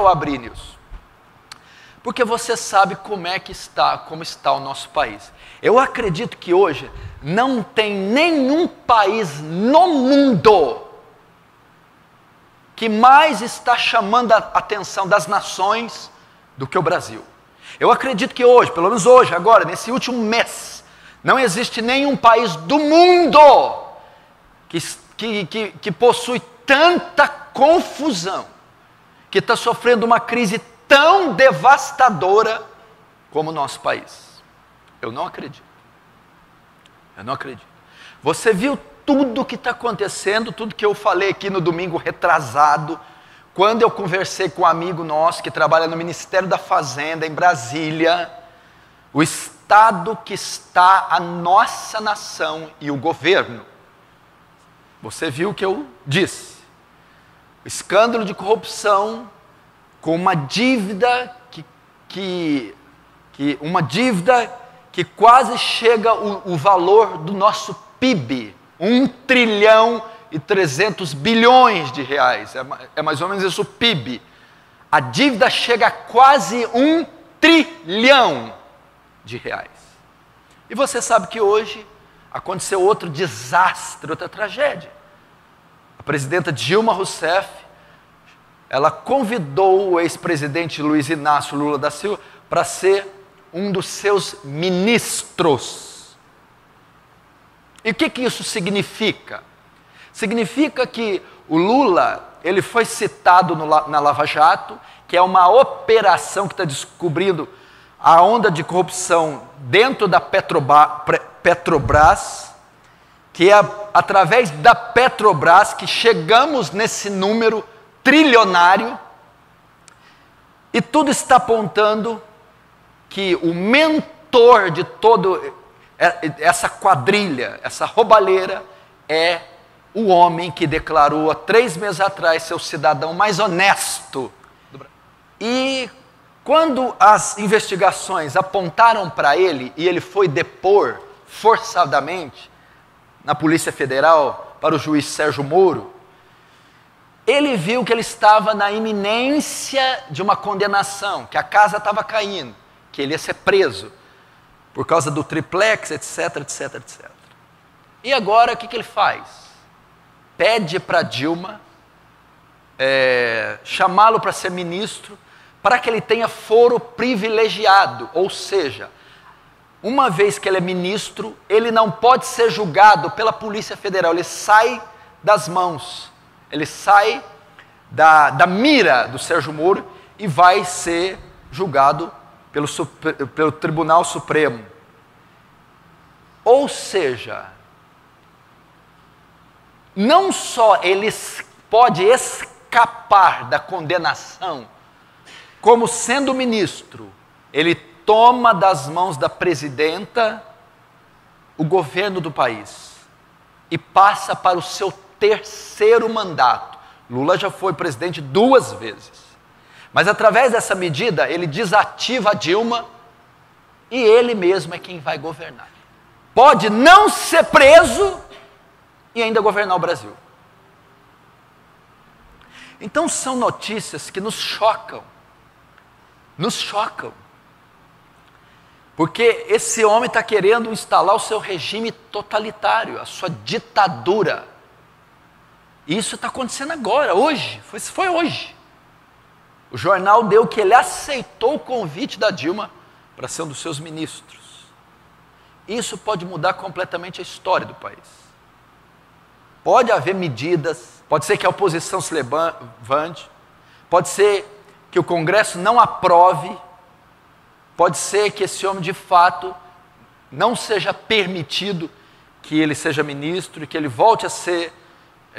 eu abri nisso? Porque você sabe como está o nosso país. Eu acredito que hoje não tem nenhum país no mundo que mais está chamando a atenção das nações do que o Brasil. Eu acredito que hoje, pelo menos hoje, agora, nesse último mês, não existe nenhum país do mundo que possui tanta confusão, que está sofrendo uma crise tão devastadora como o nosso país. Eu não acredito. Eu não acredito. Você viu tudo o que está acontecendo, tudo que eu falei aqui no domingo retrasado, quando eu conversei com um amigo nosso que trabalha no Ministério da Fazenda, em Brasília, o estado que está a nossa nação e o governo. Você viu o que eu disse. O escândalo de corrupção com uma dívida que quase chega o valor do nosso PIB, 1,3 trilhões é mais ou menos isso o PIB. A dívida chega a quase 1 trilhão de reais. E você sabe que hoje aconteceu outro desastre, outra tragédia. A presidenta Dilma Rousseff, ela convidou o ex-presidente Luiz Inácio Lula da Silva para ser um dos seus ministros. E o que isso significa? Significa que o Lula, ele foi citado na Lava Jato, que é uma operação que está descobrindo a onda de corrupção dentro da Petrobras, que é através da Petrobras que chegamos nesse número trilionário, e tudo está apontando que o mentor de todo essa quadrilha, essa roubalheira, é o homem que declarou há 3 meses atrás ser o cidadão mais honesto do Brasil. E quando as investigações apontaram para ele, e ele foi depor forçadamente na Polícia Federal para o juiz Sérgio Moro, ele viu que ele estava na iminência de uma condenação, que a casa estava caindo, que ele ia ser preso por causa do triplex, etc, etc, etc. E agora o que ele faz? Pede para Dilma chamá-lo para ser ministro, para que ele tenha foro privilegiado, ou seja, uma vez que ele é ministro, ele não pode ser julgado pela Polícia Federal, ele sai das mãos, ele sai da mira do Sérgio Moro e vai ser julgado pelo Tribunal Supremo. Ou seja, não só ele pode escapar da condenação, como sendo ministro, ele toma das mãos da presidenta o governo do país e passa para o seu 3º mandato. Lula já foi presidente 2 vezes. Mas através dessa medida, ele desativa a Dilma e ele mesmo é quem vai governar. Pode não ser preso e ainda governar o Brasil. Então são notícias que nos chocam. Nos chocam. Porque esse homem está querendo instalar o seu regime totalitário, a sua ditadura. E isso está acontecendo agora, hoje. Foi hoje. O jornal deu que ele aceitou o convite da Dilma para ser um dos seus ministros. Isso pode mudar completamente a história do país. Pode haver medidas, pode ser que a oposição se levante, pode ser que o Congresso não aprove, pode ser que esse homem de fato não seja permitido que ele seja ministro e que ele volte a ser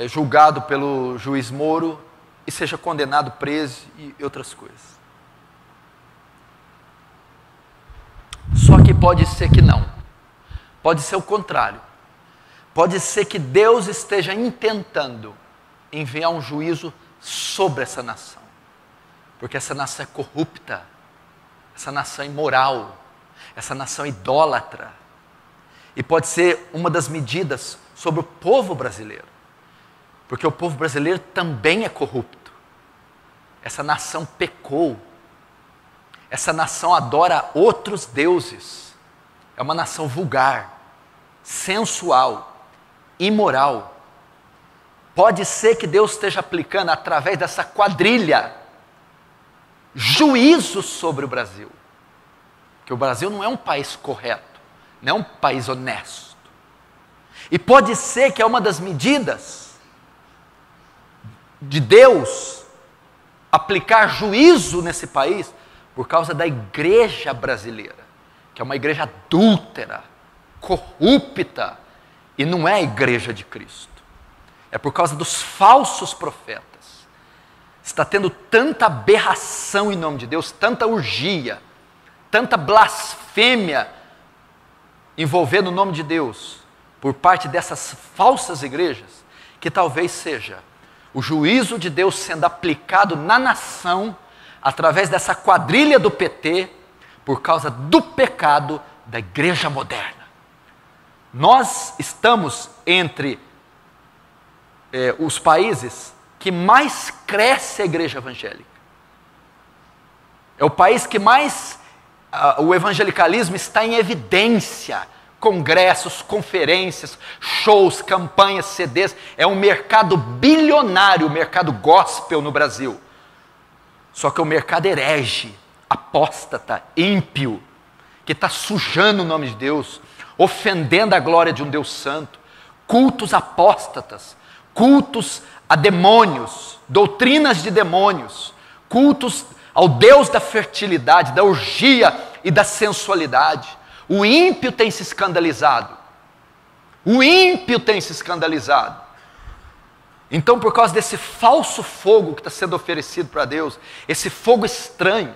julgado pelo juiz Moro e seja condenado, preso e outras coisas. Só que pode ser que não. Pode ser o contrário. Pode ser que Deus esteja intentando enviar um juízo sobre essa nação. Porque essa nação é corrupta, essa nação é imoral, essa nação é idólatra. E pode ser uma das medidas sobre o povo brasileiro. Porque o povo brasileiro também é corrupto. Essa nação pecou. Essa nação adora outros deuses. É uma nação vulgar, sensual, imoral. Pode ser que Deus esteja aplicando, através dessa quadrilha, juízo sobre o Brasil. Que o Brasil não é um país correto, não é um país honesto. E pode ser que é uma das medidas de Deus aplicar juízo nesse país por causa da igreja brasileira, que é uma igreja adúltera, corrupta, e não é a igreja de Cristo. É por causa dos falsos profetas. Está tendo tanta aberração em nome de Deus, tanta orgia, tanta blasfêmia envolvendo o nome de Deus por parte dessas falsas igrejas, que talvez seja o juízo de Deus sendo aplicado na nação através dessa quadrilha do PT por causa do pecado da igreja moderna. Nós estamos entre os países que mais cresce a igreja evangélica. É o país que mais o evangelicalismo está em evidência. Congressos, conferências, shows, campanhas, CDs. É um mercado bilionário, o mercado gospel no Brasil. Só que é um mercado herege, apóstata, ímpio, que está sujando o nome de Deus, ofendendo a glória de um Deus santo, cultos apóstatas, cultos a demônios, doutrinas de demônios, cultos ao Deus da fertilidade, da orgia e da sensualidade. O ímpio tem se escandalizado. O ímpio tem se escandalizado. Então, por causa desse falso fogo que está sendo oferecido para Deus, esse fogo estranho,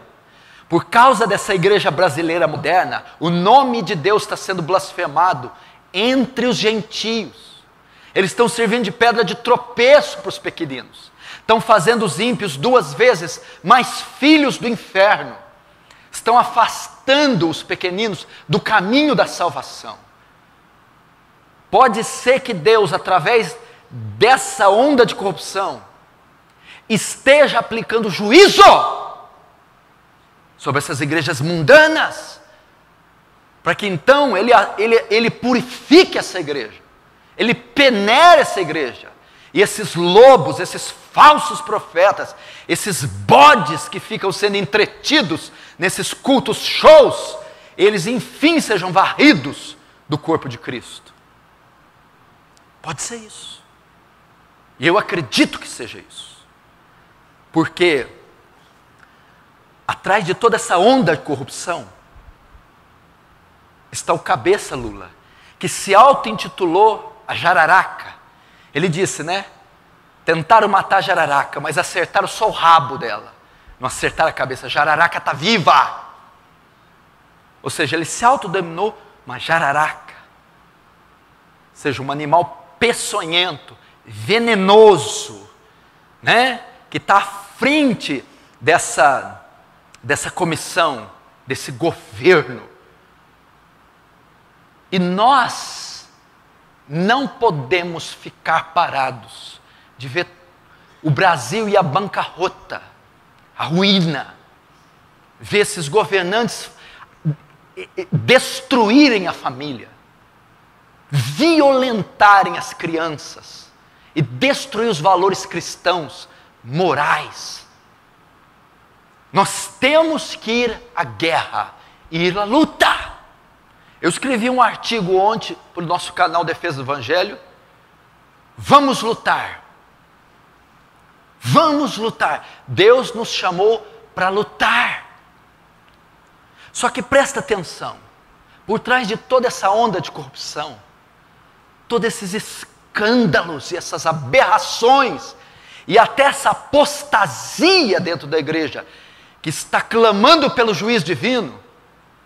por causa dessa igreja brasileira moderna, o nome de Deus está sendo blasfemado entre os gentios. Eles estão servindo de pedra de tropeço para os pequeninos. Estão fazendo os ímpios 2 vezes mais filhos do inferno. Estão afastando os pequeninos do caminho da salvação. Pode ser que Deus, através dessa onda de corrupção, esteja aplicando juízo sobre essas igrejas mundanas, para que então ele purifique essa igreja, ele peneire essa igreja, e esses lobos, esses falsos profetas, esses bodes que ficam sendo entretidos nesses cultos shows, eles enfim sejam varridos do corpo de Cristo. Pode ser isso. E eu acredito que seja isso. Porque atrás de toda essa onda de corrupção está o cabeça Lula, que se auto-intitulou a Jararaca. Ele disse, né? Tentaram matar a Jararaca, mas acertaram só o rabo dela. Não acertaram a cabeça. A Jararaca está viva. Ou seja, ele se autodenominou uma Jararaca. Ou seja, um animal peçonhento, venenoso, né? Que está à frente dessa comissão, desse governo. E nós não podemos ficar parados de ver o Brasil e a bancarrota, a ruína, ver esses governantes destruírem a família, violentarem as crianças e destruir os valores cristãos, morais. Nós temos que ir à guerra, ir à luta. Eu escrevi um artigo ontem para o nosso canal Defesa do Evangelho. Vamos lutar. Vamos lutar. Deus nos chamou para lutar. Só que presta atenção. Por trás de toda essa onda de corrupção, todos esses escândalos e essas aberrações, e até essa apostasia dentro da igreja, que está clamando pelo juiz divino,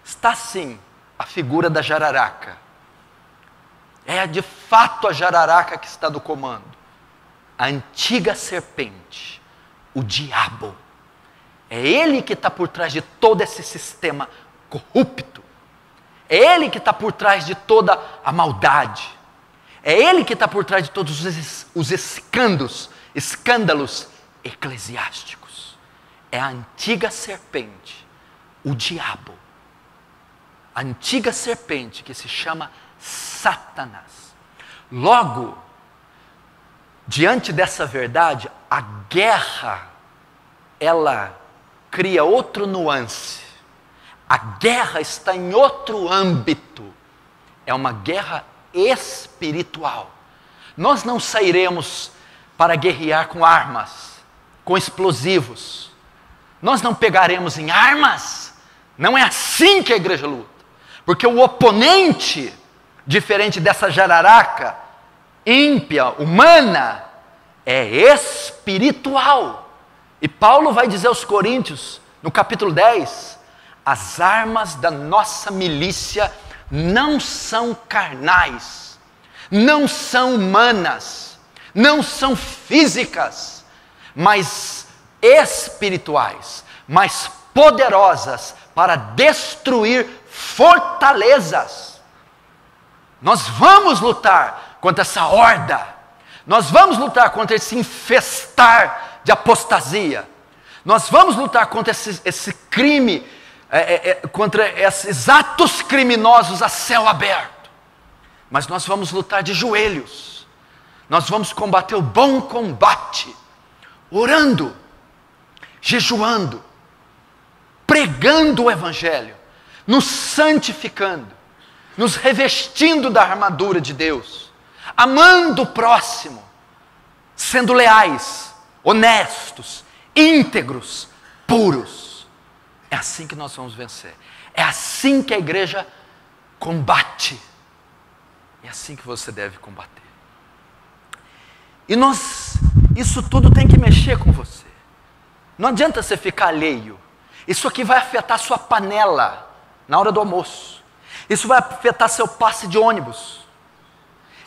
está sim a figura da Jararaca. É de fato a Jararaca que está no comando. A antiga serpente, o diabo. É ele que está por trás de todo esse sistema corrupto. É ele que está por trás de toda a maldade. É ele que está por trás de todos os escândalos eclesiásticos. é a antiga serpente, o diabo. A antiga serpente que se chama Satanás. Logo, diante dessa verdade, a guerra, ela cria outro nuance. A guerra está em outro âmbito. É uma guerra espiritual. Nós não sairemos para guerrear com armas, com explosivos. Nós não pegaremos em armas. Não é assim que a igreja luta. Porque o oponente, diferente dessa jararaca ímpia, humana, é espiritual. E Paulo vai dizer aos Coríntios, no capítulo 10, as armas da nossa milícia não são carnais, não são humanas, não são físicas, mas espirituais, mas poderosas para destruir fortalezas. Nós vamos lutar contra essa horda, nós vamos lutar contra esse infestar de apostasia, nós vamos lutar contra esse crime, contra esses atos criminosos a céu aberto, mas nós vamos lutar de joelhos, nós vamos combater o bom combate, orando, jejuando, pregando o Evangelho, nos santificando, nos revestindo da armadura de Deus, amando o próximo, sendo leais, honestos, íntegros, puros. É assim que nós vamos vencer. É assim que a igreja combate. É assim que você deve combater. E isso tudo tem que mexer com você. Não adianta você ficar alheio. Isso aqui vai afetar sua panela na hora do almoço. Isso vai afetar seu passe de ônibus.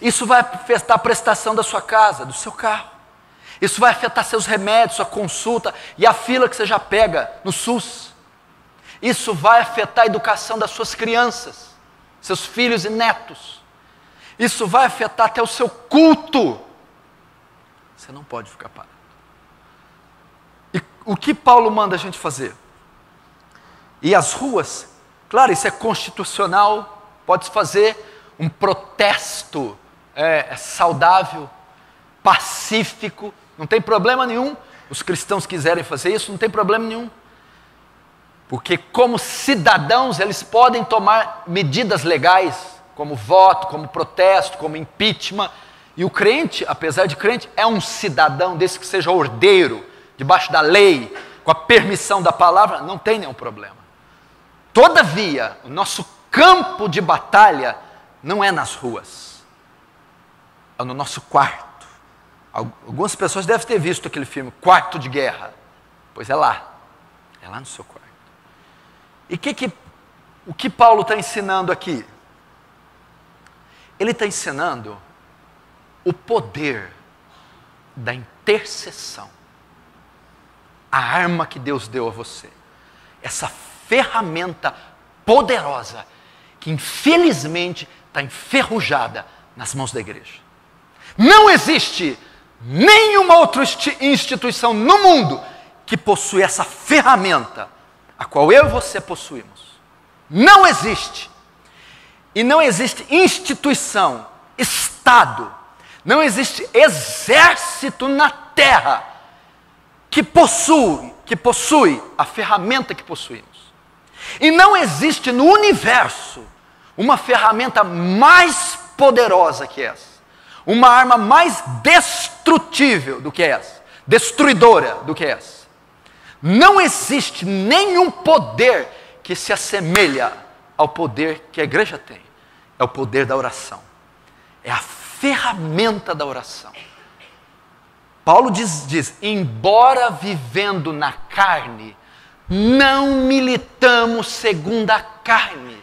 Isso vai afetar a prestação da sua casa, do seu carro. Isso vai afetar seus remédios, sua consulta e a fila que você já pega no SUS. Isso vai afetar a educação das suas crianças, seus filhos e netos. Isso vai afetar até o seu culto. Você não pode ficar parado. E o que Paulo manda a gente fazer? E as ruas, claro, isso é constitucional, pode fazer um protesto saudável, pacífico, não tem problema nenhum. Os cristãos quiserem fazer isso, não tem problema nenhum. Porque como cidadãos, eles podem tomar medidas legais, como voto, como protesto, como impeachment. E o crente, apesar de crente, é um cidadão desse que seja ordeiro, debaixo da lei, com a permissão da palavra, não tem nenhum problema. Todavia, o nosso campo de batalha não é nas ruas, é no nosso quarto. Algumas pessoas devem ter visto aquele filme, Quarto de Guerra. Pois é lá no seu quarto. E o que Paulo está ensinando aqui? Ele está ensinando o poder da intercessão. A arma que Deus deu a você. Essa ferramenta poderosa que infelizmente está enferrujada nas mãos da igreja. Não existe nenhuma outra instituição no mundo que possui essa ferramenta a qual eu e você possuímos. Não existe. E não existe instituição, Estado, não existe exército na terra que possui a ferramenta que possuímos. E não existe no universo uma ferramenta mais poderosa que essa. Uma arma mais destrutível do que essa. Destruidora do que essa. Não existe nenhum poder que se assemelha ao poder que a igreja tem. É o poder da oração. É a ferramenta da oração. Paulo diz, embora vivendo na carne, não militamos segundo a carne.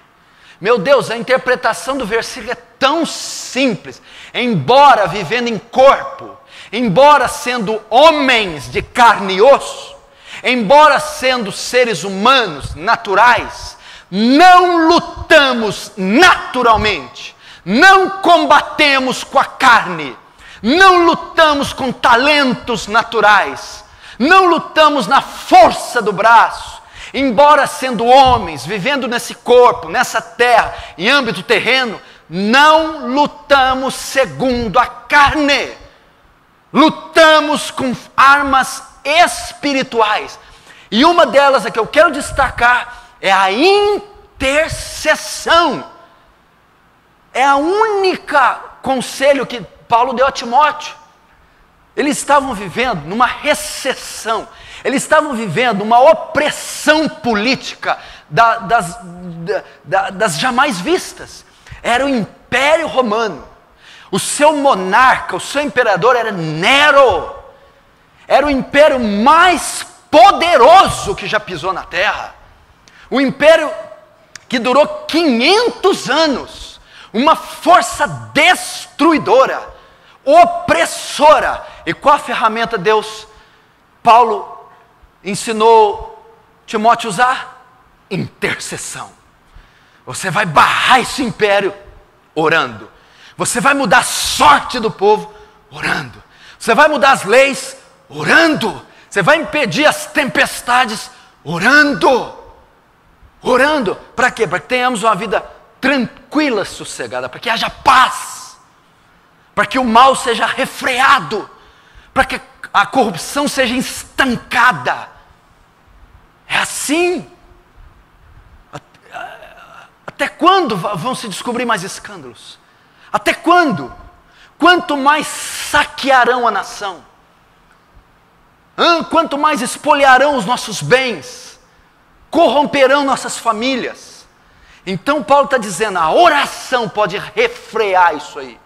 Meu Deus, a interpretação do versículo é tão simples. Embora vivendo em corpo, embora sendo homens de carne e osso, embora sendo seres humanos, naturais, não lutamos naturalmente, não combatemos com a carne, não lutamos com talentos naturais, Não lutamos na força do braço, embora sendo homens, vivendo nesse corpo, nessa terra, em âmbito terreno, não lutamos segundo a carne. Lutamos com armas espirituais. E uma delas é que eu quero destacar é a intercessão. É a única conselho que Paulo deu a Timóteo. Eles estavam vivendo numa recessão. Eles estavam vivendo uma opressão política das jamais vistas. Era o Império Romano. O seu monarca, o seu imperador era Nero. Era o império mais poderoso que já pisou na terra. O império que durou 500 anos. Uma força destruidora, opressora. E qual a ferramenta Paulo ensinou Timóteo a usar? Intercessão. Você vai barrar esse império orando. Você vai mudar a sorte do povo orando. Você vai mudar as leis orando. Você vai impedir as tempestades orando. Orando. Para quê? Para que tenhamos uma vida tranquila, sossegada. Para que haja paz. Para que o mal seja refreado. Para que a corrupção seja estancada. É assim. Até quando vão se descobrir mais escândalos? Até quando? Quanto mais saquearão a nação? Quanto mais espoliarão os nossos bens? Corromperão nossas famílias? Então Paulo está dizendo, a oração pode refrear isso aí.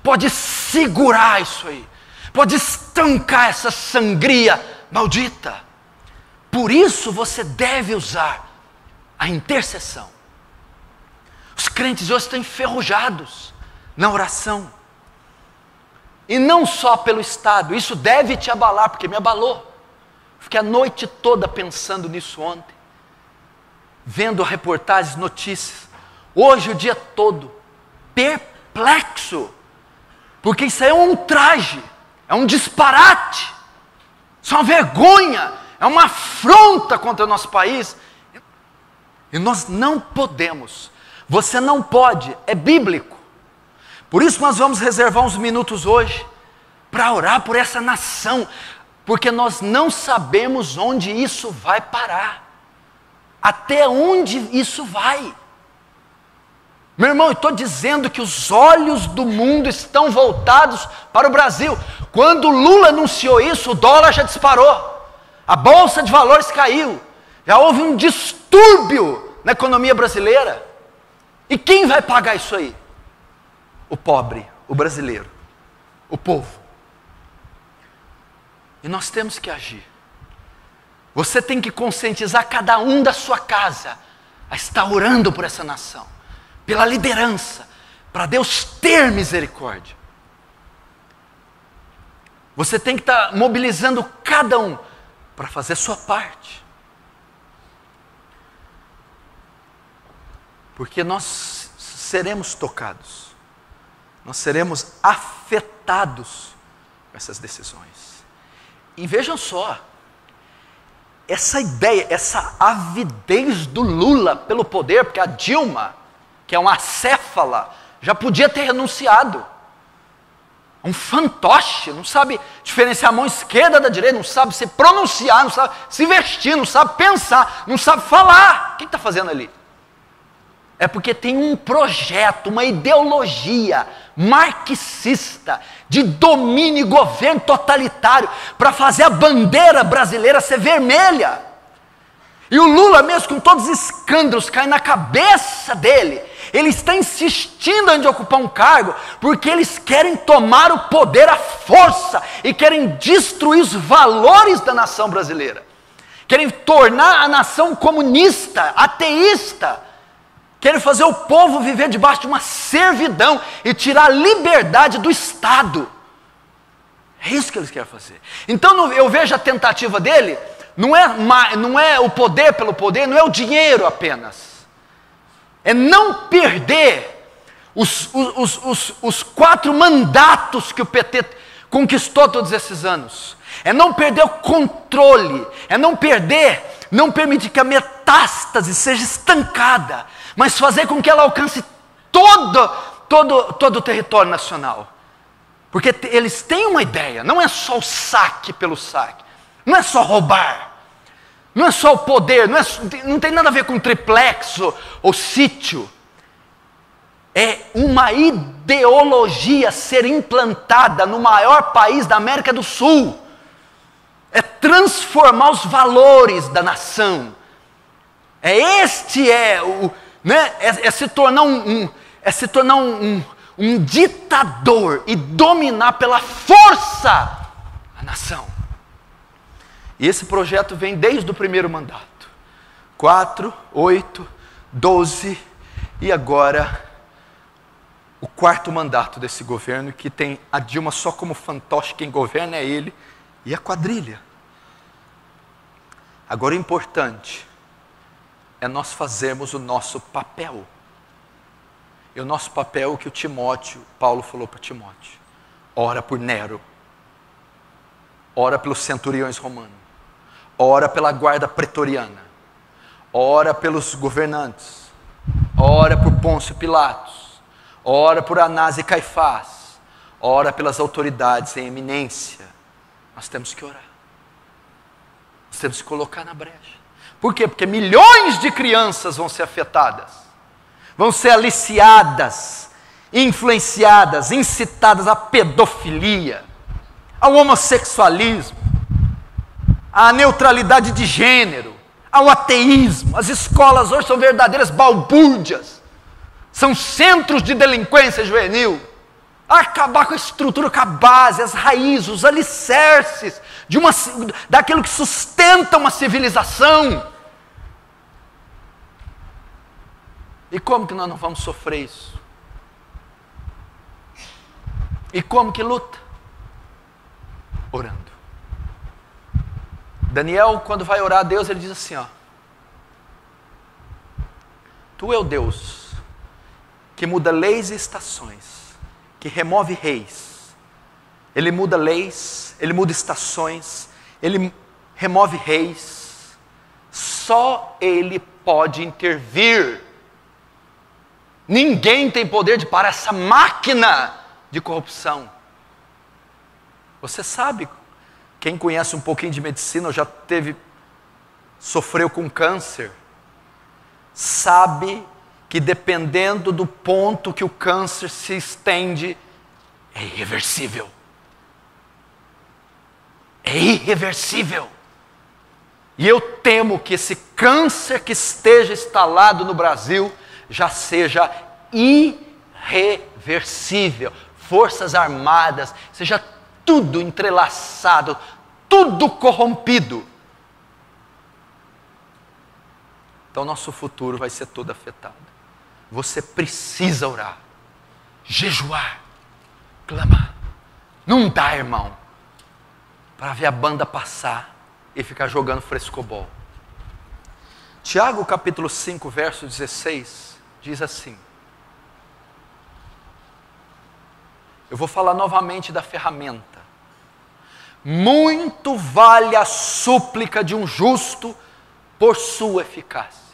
Pode segurar isso aí. Pode estancar essa sangria maldita. Por isso você deve usar a intercessão. Os crentes hoje estão enferrujados na oração. E não só pelo Estado. Isso deve te abalar, porque me abalou. Fiquei a noite toda pensando nisso ontem. Vendo reportagens, notícias. Hoje o dia todo. Perplexo. Porque isso aí é um ultraje. É um disparate. Isso é uma vergonha. É uma afronta contra o nosso país. E nós não podemos. Você não pode. É bíblico. Por isso nós vamos reservar uns minutos hoje para orar por essa nação, porque nós não sabemos onde isso vai parar, até onde isso vai. Meu irmão, eu estou dizendo que os olhos do mundo estão voltados para o Brasil. Quando Lula anunciou isso, o dólar já disparou, a bolsa de valores caiu, já houve um distúrbio na economia brasileira. E quem vai pagar isso aí? O pobre, o brasileiro, o povo. E nós temos que agir. Você tem que conscientizar cada um da sua casa a estar orando por essa nação, pela liderança, para Deus ter misericórdia. Você tem que estar mobilizando cada um para fazer a sua parte. Porque nós seremos tocados. Nós seremos afetados com essas decisões. E vejam só, essa ideia, essa avidez do Lula pelo poder, porque a Dilma, que é uma acéfala, já podia ter renunciado. Um fantoche, não sabe diferenciar a mão esquerda da direita, não sabe se pronunciar, não sabe se vestir, não sabe pensar, não sabe falar. O que está fazendo ali? É porque tem um projeto, uma ideologia marxista de domínio e governo totalitário para fazer a bandeira brasileira ser vermelha. E o Lula mesmo, com todos os escândalos caindo na cabeça dele, ele está insistindo em ocupar um cargo porque eles querem tomar o poder à força e querem destruir os valores da nação brasileira. Querem tornar a nação comunista, ateísta. Querem fazer o povo viver debaixo de uma servidão e tirar a liberdade do Estado. É isso que eles querem fazer. Então eu vejo a tentativa dele, não é o poder pelo poder, não é o dinheiro apenas. É não perder os 4 mandatos que o PT conquistou todos esses anos. é não perder o controle, é não permitir que a metástase seja estancada, mas fazer com que ela alcance todo o território nacional. Porque eles têm uma ideia, não é só o saque pelo saque, não é só roubar, não é só o poder, não tem nada a ver com triplex ou sítio. É uma ideologia ser implantada no maior país da América do Sul. É transformar os valores da nação. É se tornar um ditador e dominar pela força a nação. E esse projeto vem desde o primeiro mandato. 4, 8, 12 e agora o quarto mandato desse governo, que tem a Dilma só como fantoche, quem governa é ele e a quadrilha. Agora o importante é nós fazermos o nosso papel. E o nosso papel é o que Paulo falou para Timóteo: ora por Nero, ora pelos centuriões romanos, ora pela guarda pretoriana, ora pelos governantes, ora por Pôncio Pilatos, ora por Anás e Caifás, ora pelas autoridades em eminência. Nós temos que orar. Nós temos que colocar na brecha. Por quê? Porque milhões de crianças vão ser afetadas, vão ser aliciadas, influenciadas, incitadas à pedofilia, ao homossexualismo, à neutralidade de gênero, ao ateísmo. As escolas hoje são verdadeiras balbúrdias, são centros de delinquência juvenil. Acabar com a estrutura, com a base, as raízes, os alicerces daquilo que sustenta uma civilização. E como que nós não vamos sofrer isso? E como que luta? Orando. Daniel, quando vai orar a Deus, ele diz assim, Tu é o Deus que muda leis e estações, que remove reis. Ele muda leis, ele muda estações, ele remove reis. Só ele pode intervir. Ninguém tem poder de parar essa máquina de corrupção. Você sabe, quem conhece um pouquinho de medicina, ou já sofreu com câncer, sabe que dependendo do ponto que o câncer se estende, é irreversível. É irreversível. E eu temo que esse câncer que esteja instalado no Brasil já seja irreversível. Forças armadas, seja tudo entrelaçado, tudo corrompido. Então nosso futuro vai ser todo afetado. Você precisa orar, jejuar, clamar. Não dá, irmão, para ver a banda passar e ficar jogando frescobol. Tiago capítulo 5, verso 16, diz assim. Eu vou falar novamente da ferramenta. Muito vale a súplica de um justo por sua eficácia.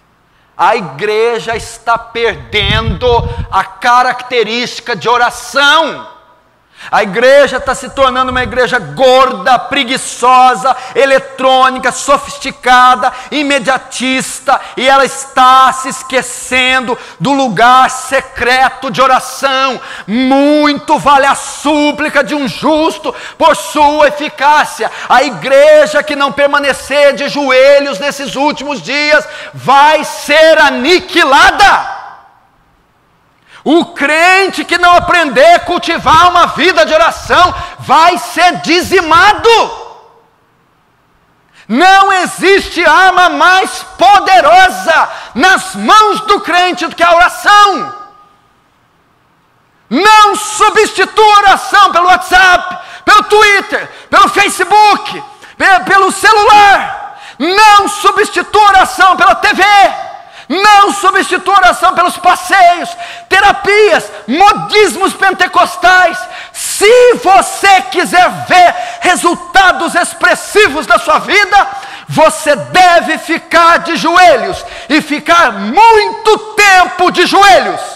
A igreja está perdendo a característica de oração. A igreja está se tornando uma igreja gorda, preguiçosa, eletrônica, sofisticada, imediatista, e ela está se esquecendo do lugar secreto de oração. Muito vale a súplica de um justo por sua eficácia. A igreja que não permanecer de joelhos nesses últimos dias vai ser aniquilada. O crente que não aprender a cultivar uma vida de oração vai ser dizimado. Não existe arma mais poderosa nas mãos do crente do que a oração. Não substitua a oração pelo WhatsApp, pelo Twitter, pelo Facebook, pelo celular. Não substitua a oração pela TV. Não substitua a oração pelos passeios, terapias, modismos pentecostais. Se você quiser ver resultados expressivos da sua vida, você deve ficar de joelhos, e ficar muito tempo de joelhos.